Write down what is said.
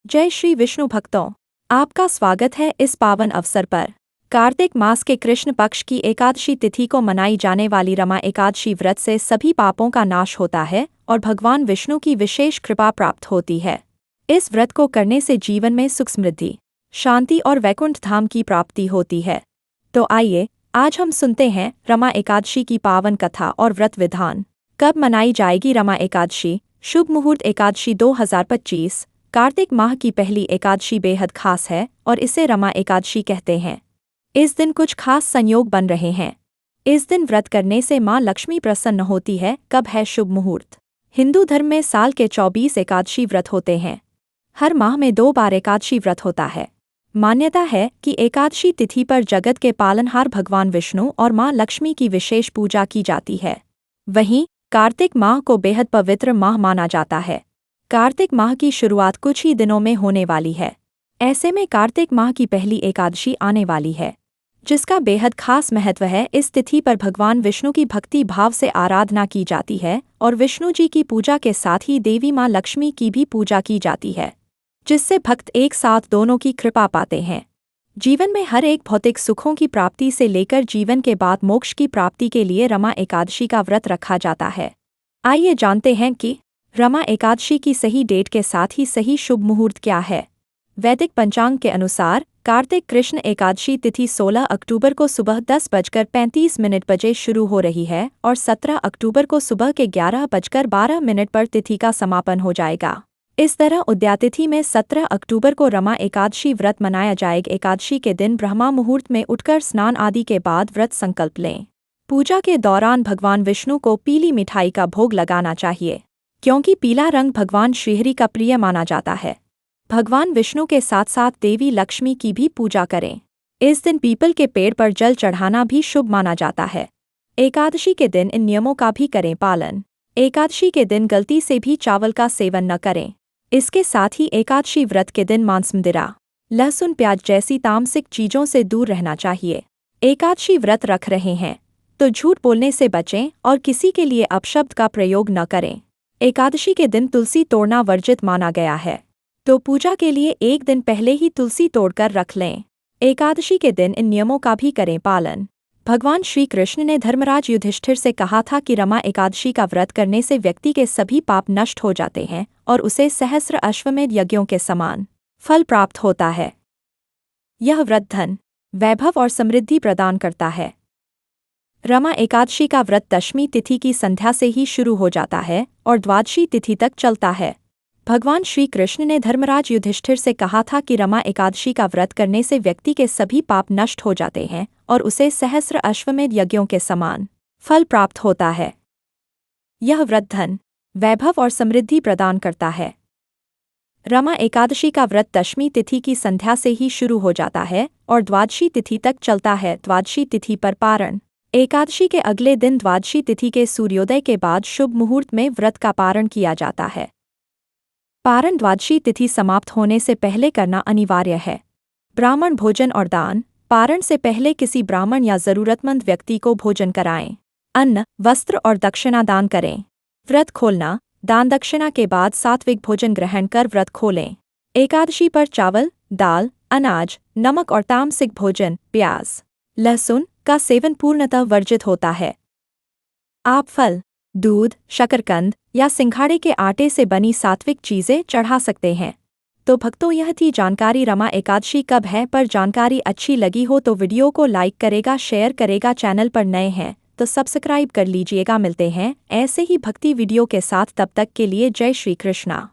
जय श्री विष्णु भक्तों, आपका स्वागत है इस पावन अवसर पर। कार्तिक मास के कृष्ण पक्ष की एकादशी तिथि को मनाई जाने वाली रमा एकादशी व्रत से सभी पापों का नाश होता है और भगवान विष्णु की विशेष कृपा प्राप्त होती है। इस व्रत को करने से जीवन में सुख समृद्धि, शांति और वैकुंठ धाम की प्राप्ति होती है। तो आइए, आज हम सुनते हैं रमा एकादशी की पावन कथा और व्रत विधान। कब मनाई जाएगी रमा एकादशी? शुभ मुहूर्त एकादशी 2025 कार्तिक माह की पहली एकादशी बेहद खास है और इसे रमा एकादशी कहते हैं। इस दिन कुछ खास संयोग बन रहे हैं। इस दिन व्रत करने से मां लक्ष्मी प्रसन्न होती है। कब है शुभ मुहूर्त? हिंदू धर्म में साल के 24 एकादशी व्रत होते हैं। हर माह में 2 बार एकादशी व्रत होता है। मान्यता है कि एकादशी तिथि पर जगत के पालनहार भगवान विष्णु और मां लक्ष्मी की विशेष पूजा की जाती है। वहीं कार्तिक माह को बेहद पवित्र माह माना जाता है। कार्तिक माह की शुरुआत कुछ ही दिनों में होने वाली है। ऐसे में कार्तिक माह की पहली एकादशी आने वाली है, जिसका बेहद खास महत्व है। इस तिथि पर भगवान विष्णु की भक्ति भाव से आराधना की जाती है और विष्णु जी की पूजा के साथ ही देवी मां लक्ष्मी की भी पूजा की जाती है, जिससे भक्त एक साथ दोनों की कृपा पाते हैं। जीवन में हर एक भौतिक सुखों की प्राप्ति से लेकर जीवन के बाद मोक्ष की प्राप्ति के लिए रमा एकादशी का व्रत रखा जाता है। आइए जानते हैं कि रमा एकादशी की सही डेट के साथ ही सही शुभ मुहूर्त क्या है। वैदिक पंचांग के अनुसार कार्तिक कृष्ण एकादशी तिथि 16 अक्टूबर को सुबह 10:35 बजे शुरू हो रही है और 17 अक्टूबर को सुबह के 11:12 पर तिथि का समापन हो जाएगा। इस तरह उद्यातिथि में 17 अक्टूबर को रमा एकादशी व्रत मनाया जाएगा। एकादशी के दिन ब्रह्मा मुहूर्त में उठकर स्नान आदि के बाद व्रत संकल्प लें। पूजा के दौरान भगवान विष्णु को पीली मिठाई का भोग लगाना चाहिए, क्योंकि पीला रंग भगवान श्रीहरि का प्रिय माना जाता है। भगवान विष्णु के साथ साथ देवी लक्ष्मी की भी पूजा करें। इस दिन पीपल के पेड़ पर जल चढ़ाना भी शुभ माना जाता है। एकादशी के दिन इन नियमों का भी करें पालन। एकादशी के दिन गलती से भी चावल का सेवन न करें। इसके साथ ही एकादशी व्रत के दिन मांस, मदिरा, लहसुन, प्याज जैसी तामसिक चीजों से दूर रहना चाहिए। एकादशी व्रत रख रहे हैं तो झूठ बोलने से बचें और किसी के लिए अपशब्द का प्रयोग न करें। एकादशी के दिन तुलसी तोड़ना वर्जित माना गया है, तो पूजा के लिए एक दिन पहले ही तुलसी तोड़कर रख लें। एकादशी के दिन इन नियमों का भी करें पालन। भगवान श्री कृष्ण ने धर्मराज युधिष्ठिर से कहा था कि रमा एकादशी का व्रत करने से व्यक्ति के सभी पाप नष्ट हो जाते हैं और उसे सहस्र अश्वमेध यज्ञों के समान फल प्राप्त होता है। यह व्रत धन, वैभव और समृद्धि प्रदान करता है। रमा एकादशी का व्रत दशमी तिथि की संध्या से ही शुरू हो जाता है और द्वादशी तिथि तक चलता है। भगवान श्री कृष्ण ने धर्मराज युधिष्ठिर से कहा था कि रमा एकादशी का व्रत करने से व्यक्ति के सभी पाप नष्ट हो जाते हैं और उसे सहस्र अश्वमेध यज्ञों के समान फल प्राप्त होता है। यह व्रत धन, वैभव और समृद्धि प्रदान करता है। रमा एकादशी का व्रत दशमी तिथि की संध्या से ही शुरू हो जाता है और द्वादशी तिथि तक चलता है। द्वादशी तिथि पर पारण। एकादशी के अगले दिन द्वादशी तिथि के सूर्योदय के बाद शुभ मुहूर्त में व्रत का पारण किया जाता है। पारण द्वादशी तिथि समाप्त होने से पहले करना अनिवार्य है। ब्राह्मण भोजन और दान। पारण से पहले किसी ब्राह्मण या जरूरतमंद व्यक्ति को भोजन कराएं। अन्न, वस्त्र और दक्षिणा दान करें। व्रत खोलना। दान दक्षिणा के बाद सात्विक भोजन ग्रहण कर व्रत खोलें। एकादशी पर चावल, दाल, अनाज, नमक और तामसिक भोजन, प्याज, लहसुन का सेवन पूर्णतः वर्जित होता है। आप फल, दूध, शकरकंद या सिंघाड़े के आटे से बनी सात्विक चीजें चढ़ा सकते हैं। तो भक्तों, यह थी जानकारी रमा एकादशी कब है। पर जानकारी अच्छी लगी हो तो वीडियो को लाइक करेगा, शेयर करेगा। चैनल पर नए हैं तो सब्सक्राइब कर लीजिएगा। मिलते हैं ऐसे ही भक्ति वीडियो के साथ, तब तक के लिए जय श्री कृष्णा।